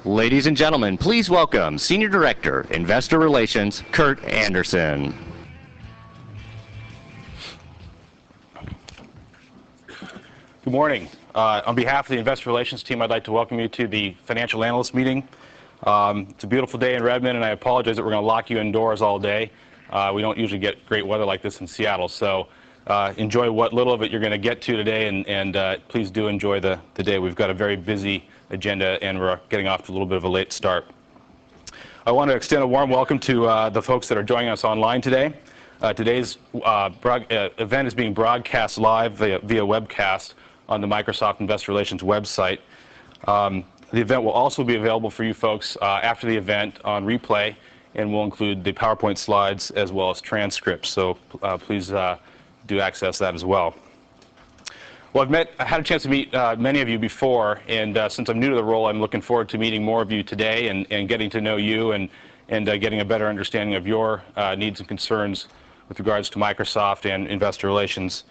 Ladies and gentlemen, please welcome Senior Director, Investor Relations, Curt Anderson. Good morning. On behalf of the Investor Relations team, I'd like to welcome you to the Financial Analyst meeting. It's a beautiful day in Redmond, and I apologize that we're going to lock you indoors all day. We don't usually get great weather like this in Seattle, so enjoy what little of it you're going to get to today, and please do enjoy the day. We've got a very busy agenda, and we're getting off to a little bit of a late start. I want to extend a warm welcome to the folks that are joining us online today. Today's event is being broadcast live via webcast on the Microsoft Investor Relations website. The event will also be available for you folks after the event on replay, and will include the PowerPoint slides as well as transcripts. So please do access that as well. Well, I had a chance to meet many of you before, and since I'm new to the role, I'm looking forward to meeting more of you today and getting to know you and getting a better understanding of your needs and concerns with regards to Microsoft and Investor Relations.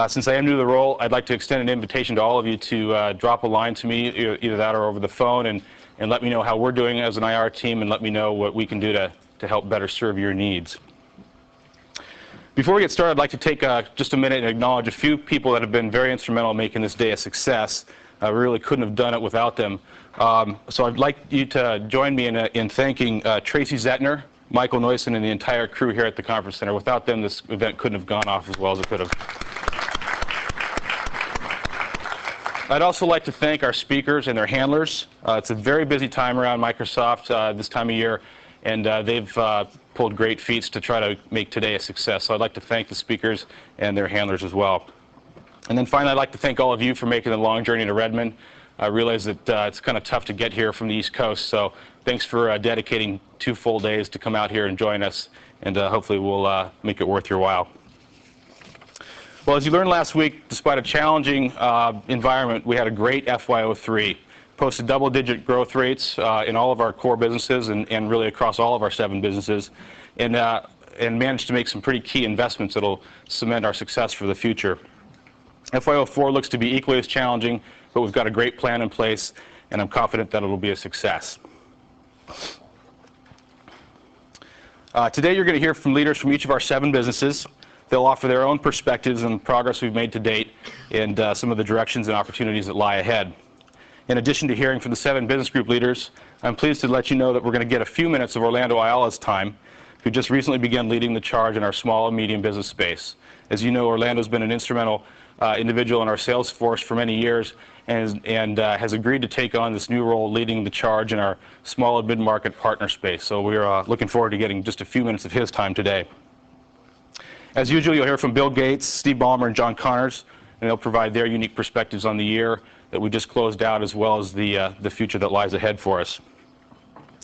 Since I am new to the role, I'd like to extend an invitation to all of you to drop a line to me, either that or over the phone, and let me know how we're doing as an IR team, and let me know what we can do to help better serve your needs. Before we get started, I'd like to take just a minute and acknowledge a few people that have been very instrumental in making this day a success. We really couldn't have done it without them. So I'd like you to join me in thanking Tracy Zettner, Michael Neusen, and the entire crew here at the Conference Center. Without them, this event couldn't have gone off as well as it could have. I'd also like to thank our speakers and their handlers. It's a very busy time around Microsoft this time of year, and they've pulled great feats to try to make today a success. So I'd like to thank the speakers and their handlers as well. And then finally, I'd like to thank all of you for making the long journey to Redmond. I realize that it's kind of tough to get here from the East Coast, so thanks for dedicating 2 full days to come out here and join us, and hopefully we'll make it worth your while. Well, as you learned last week, despite a challenging environment, we had a great FY03. Posted double-digit growth rates in all of our core businesses and really across all of our 7 businesses, and managed to make some pretty key investments that will cement our success for the future. FY04 looks to be equally as challenging, but we've got a great plan in place, and I'm confident that it will be a success. Today you're going to hear from leaders from each of our 7 businesses. They'll offer their own perspectives on the progress we've made to date and some of the directions and opportunities that lie ahead. In addition to hearing from the 7 business group leaders, I'm pleased to let you know that we're going to get a few minutes of Orlando Ayala's time, who just recently began leading the charge in our small and medium business space. As you know, Orlando's been an instrumental individual in our sales force for many years, and has agreed to take on this new role leading the charge in our small and mid-market partner space. So we're looking forward to getting just a few minutes of his time today. As usual, you'll hear from Bill Gates, Steve Ballmer, and John Connors, and they'll provide their unique perspectives on the year that we just closed out, as well as the future that lies ahead for us.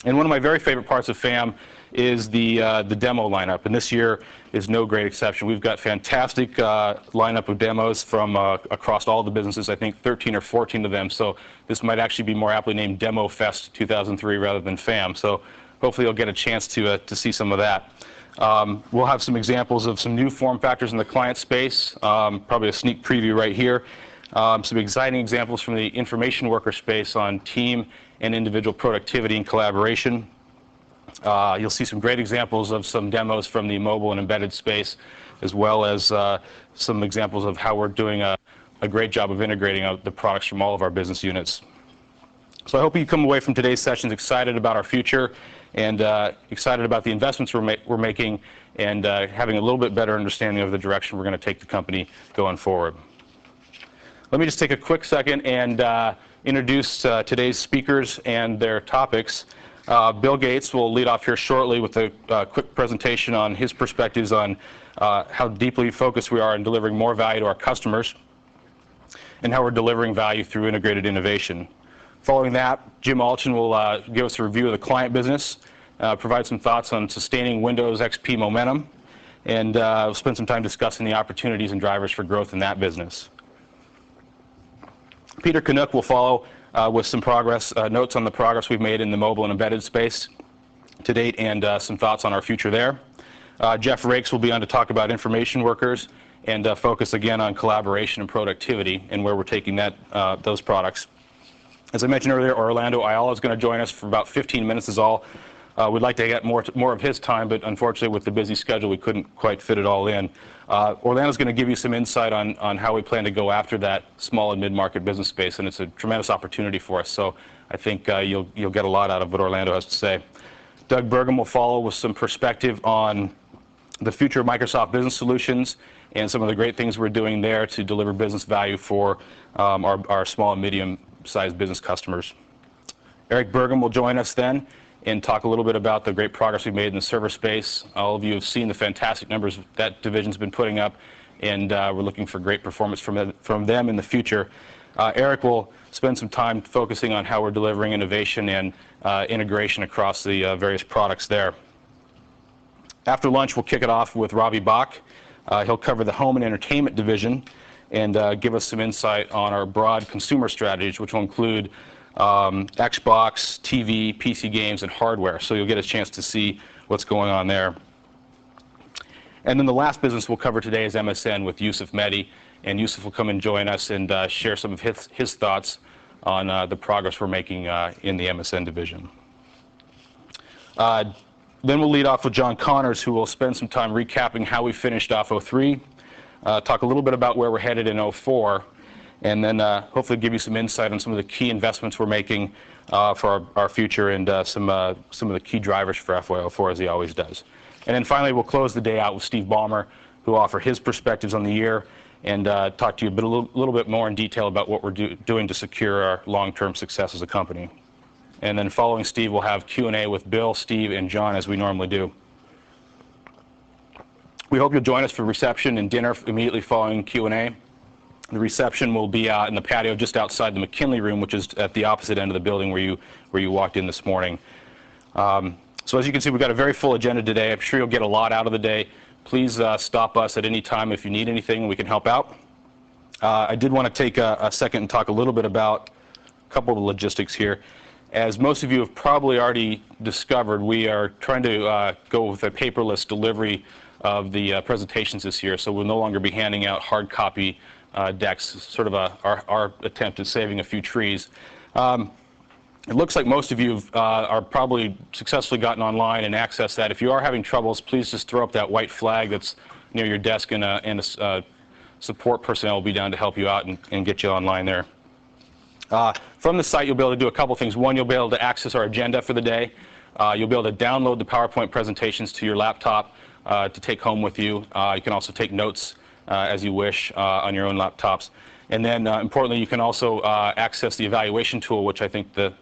And one of my very favorite parts of FAM is the demo lineup, and this year is no great exception. We've got fantastic lineup of demos from across all the businesses, I think 13 or 14 of them, so this might actually be more aptly named Demo Fest 2003 rather than FAM, so hopefully you'll get a chance to see some of that. We'll have some examples of some new form factors in the client space, probably a sneak preview right here. Some exciting examples from the information worker space on team and individual productivity and collaboration. You'll see some great examples of some demos from the mobile and embedded space, as well as some examples of how we're doing a great job of integrating the products from all of our business units. So I hope you come away from today's sessions excited about our future and excited about the investments we're making, and having a little bit better understanding of the direction we're going to take the company going forward. Let me just take a quick second and introduce today's speakers and their topics. Bill Gates will lead off here shortly with a quick presentation on his perspectives on how deeply focused we are in delivering more value to our customers and how we're delivering value through integrated innovation. Following that, Jim Alchin will give us a review of the client business, provide some thoughts on sustaining Windows XP momentum, and we'll spend some time discussing the opportunities and drivers for growth in that business. Peter Canuck will follow with some notes on the progress we've made in the mobile and embedded space to date, and some thoughts on our future there. Jeff Rakes will be on to talk about information workers and focus again on collaboration and productivity and where we're taking those products. As I mentioned earlier, Orlando Ayala is going to join us for about 15 minutes is all. We'd like to get more of his time, but unfortunately with the busy schedule, we couldn't quite fit it all in. Orlando's going to give you some insight on how we plan to go after that small and mid-market business space, and it's a tremendous opportunity for us. So I think you'll get a lot out of what Orlando has to say. Doug Burgum will follow with some perspective on the future of Microsoft Business Solutions and some of the great things we're doing there to deliver business value for our small and medium-sized business customers. Eric Burgum will join us then and talk a little bit about the great progress we've made in the server space. All of you have seen the fantastic numbers that division's been putting up, and we're looking for great performance from them in the future. Eric will spend some time focusing on how we're delivering innovation and integration across the various products there. After lunch, we'll kick it off with Robbie Bach. He'll cover the home and entertainment division and give us some insight on our broad consumer strategies, which will include Xbox, TV, PC games, and hardware. So you'll get a chance to see what's going on there. And then the last business we'll cover today is MSN with Yusuf Mehdi. And Yusuf will come and join us and share some of his thoughts on the progress we're making in the MSN division. Then we'll lead off with John Connors, who will spend some time recapping how we finished off 03, talk a little bit about where we're headed in 04, and then hopefully give you some insight on some of the key investments we're making for our future and some of the key drivers for FY04, as he always does. And then finally, we'll close the day out with Steve Ballmer, who will offer his perspectives on the year and talk to you a little bit more in detail about what we're doing to secure our long-term success as a company. And then following Steve, we'll have Q&A with Bill, Steve, and John, as we normally do. We hope you'll join us for reception and dinner immediately following Q&A. The reception will be in the patio just outside the McKinley room, which is at the opposite end of the building where you walked in this morning. So as you can see, we've got a very full agenda today. I'm sure you'll get a lot out of the day. Please stop us at any time if you need anything and we can help out. I did want to take a second and talk a little bit about a couple of logistics here. As most of you have probably already discovered, we are trying to go with a paperless delivery of the presentations this year, so we'll no longer be handing out hard copy decks, sort of our attempt at saving a few trees. It looks like most of you are probably successfully gotten online and accessed that. If you are having troubles, please just throw up that white flag that's near your desk, and a support personnel will be down to help you out and get you online there. From the site, you'll be able to do a couple things. One, you'll be able to access our agenda for the day. You'll be able to download the PowerPoint presentations to your laptop to take home with you. You can also take notes as you wish on your own laptops. And then, importantly, you can also access the evaluation tool, which I think the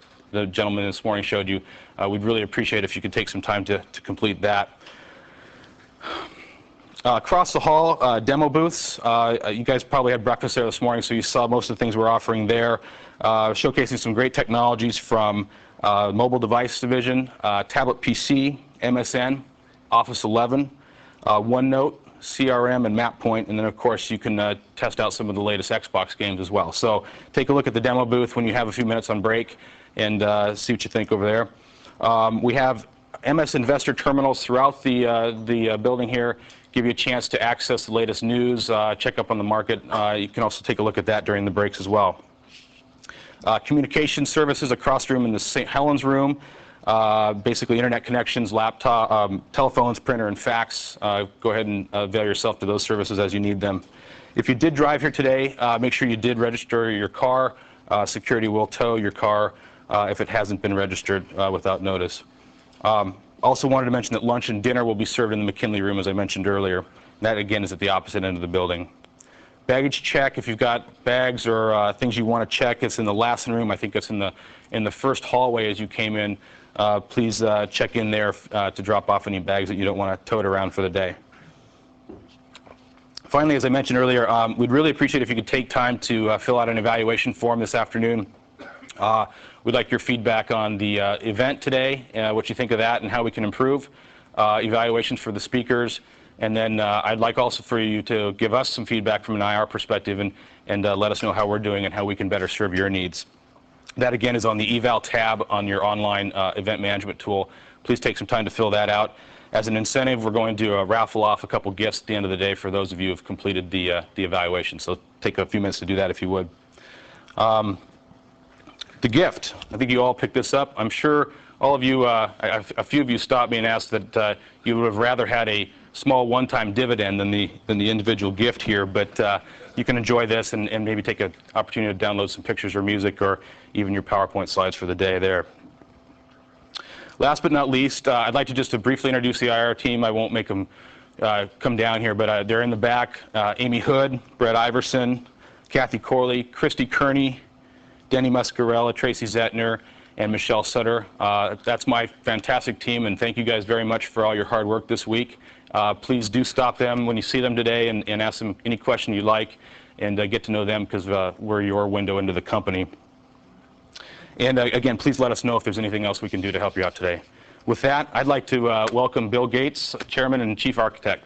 gentleman this morning showed you. We'd really appreciate if you could take some time to complete that. Across the hall, demo booths. You guys probably had breakfast there this morning, so you saw most of the things we're offering there. Showcasing some great technologies from mobile device division, tablet PC, MSN, Office 11, OneNote, CRM, and MapPoint, and then of course you can test out some of the latest Xbox games as well. So take a look at the demo booth when you have a few minutes on break and see what you think over there. We have MS Investor terminals throughout the building here. Give you a chance to access the latest news, check up on the market. You can also take a look at that during the breaks as well. Communication services across the room in the St. Helens room. Basically internet connections, laptop, telephones, printer, and fax. Go ahead and avail yourself to those services as you need them. If you did drive here today, make sure you did register your car. Security will tow your car if it hasn't been registered without notice. Also wanted to mention that lunch and dinner will be served in the McKinley room, as I mentioned earlier. That, again, is at the opposite end of the building. Baggage check, if you've got bags or things you want to check, it's in the Lassen room. I think it's in the first hallway as you came in. Please check in there to drop off any bags that you don't want to tote around for the day. Finally, as I mentioned earlier, we'd really appreciate if you could take time to fill out an evaluation form this afternoon. We'd like your feedback on the event today, what you think of that and how we can improve, evaluations for the speakers, and then I'd like also for you to give us some feedback from an IR perspective and let us know how we're doing and how we can better serve your needs. That, again, is on the eval tab on your online event management tool. Please take some time to fill that out. As an incentive, we're going to raffle off a couple gifts at the end of the day for those of you who have completed the evaluation. So take a few minutes to do that if you would. The gift. I think you all picked this up. I'm sure all of you, a few of you stopped me and asked that you would have rather had a small one-time dividend than the individual gift here, but you can enjoy this and maybe take an opportunity to download some pictures or music or even your PowerPoint slides for the day there. Last but not least, I'd like to just briefly introduce the IR team. I won't make them come down here, but they're in the back. Amy Hood, Brett Iverson, Kathy Corley, Christy Kearney, Denny Muscarella, Tracy Zettner, and Michelle Sutter. That's my fantastic team, and thank you guys very much for all your hard work this week. Please do stop them when you see them today and ask them any question you like and get to know them, because we're your window into the company. And again, please let us know if there's anything else we can do to help you out today. With that, I'd like to welcome Bill Gates, Chairman and Chief Architect.